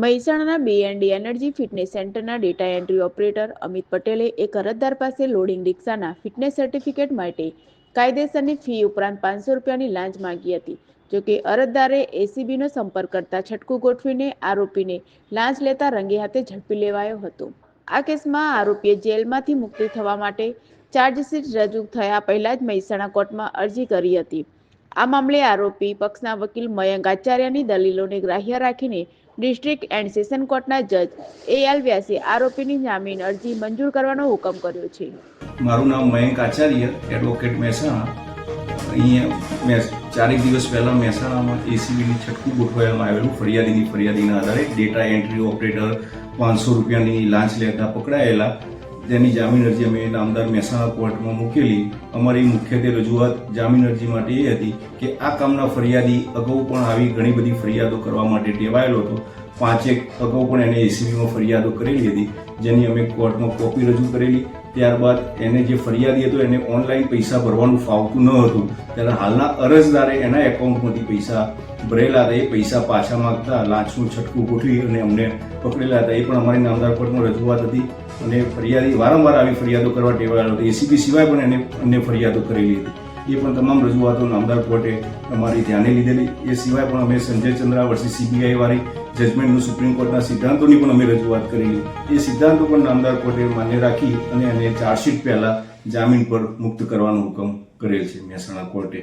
મહેસાણાના B&D energy fitness સેન્ટરના data entry operator Amit પટેલે એક અરજદાર પાસે લોડિંગ રિક્ષાના ફિટનેસ સર્ટિફિકેટ માટે કાયદેસરની ફી ઉપરાંત 500 રૂપિયાની લાંચ માંગી હતી. જોકે અરજદારે એસીબીનો સંપર્ક કરતા છટકું ગોઠવીને આરોપીને લાંચ લેતા રંગે હાથે ઝડપી લેવાયો હતો. આ કેસમાં આરોપીએ જેલમાંથી મુક્તિ થવા માટે ચાર્જશીટ રજૂ થયા પહેલા જ મહેસાણા કોર્ટમાં અરજી કરી હતી. આ મામલે આરોપી પક્ષના વકીલ મયંક આચાર્યની દલીલોને ગ્રાહ્ય રાખીને ડિસ્ટ્રિક્ટ એન્ડ સેશન કોર્ટના જજ AL વ્યાસે આરોપીની જામીન અરજી મંજૂર કરવાનો હુકમ કર્યો છે. મારું નામ મયંક આચાર્ય, એડવોકેટ મહેસાણા. અહીંયા મેં 4 દિવસ પહેલાં મહેસાણામાં એસીબીની છટકું ગોઠવવામાં આવેલું ફરિયાદીના આધારે ડેટા એન્ટ્રી ઓપરેટર 500 રૂપિયાની લાંચ લેતા પકડાયેલા, જેની જામીન અરજી અમે નામદાર મહેસાણા કોર્ટમાં મૂકેલી. અમારી મુખ્યત્વે રજૂઆત જામીન અરજી માટે એ હતી કે આ કામના ફરિયાદી અગાઉ પણ આવી ઘણી બધી ફરિયાદો કરવા માટે ટેવાયેલો હતો. 5 અગાઉ પણ એને એસીબીમાં ફરિયાદો કરેલી હતી, જેની અમે કોર્ટમાં કોપી રજૂ કરેલી. ત્યારબાદ એને જે ફરિયાદી હતો એને ઓનલાઈન પૈસા ભરવાનું ફાવતું ન હતું, ત્યારે હાલના અરજદારે એના એકાઉન્ટમાંથી પૈસા ભરેલા હતા. એ પૈસા પાછા માંગતા લાંચનું છટકું ગોઠવી અને અમને પકડેલા હતા. એ પણ અમારી નામદાર કોર્ટમાં રજૂઆત હતી અને ફરિયાદી વારંવાર આવી ફરિયાદો કરવા ટેવાયેલો હતો. એસીબી સિવાય પણ એને અન્ય ફરિયાદો કરેલી હતી. એ પણ તમામ રજૂઆતો નામદાર કોર્ટે અમારી ધ્યાને લીધેલી. એ સિવાય પણ અમે સંજય ચંદ્રા વર્સિસ CBI વાળી જજમેન્ટનું સુપ્રીમ કોર્ટના સિદ્ધાંતોની પણ અમે રજૂઆત કરેલી. એ સિદ્ધાંતો પણ નામદાર કોર્ટે માન્ય રાખી અને એને ચાર્જશીટ પહેલા જામીન પર મુક્ત કરવાનો હુકમ કરેલ છે મહેસાણા કોર્ટે.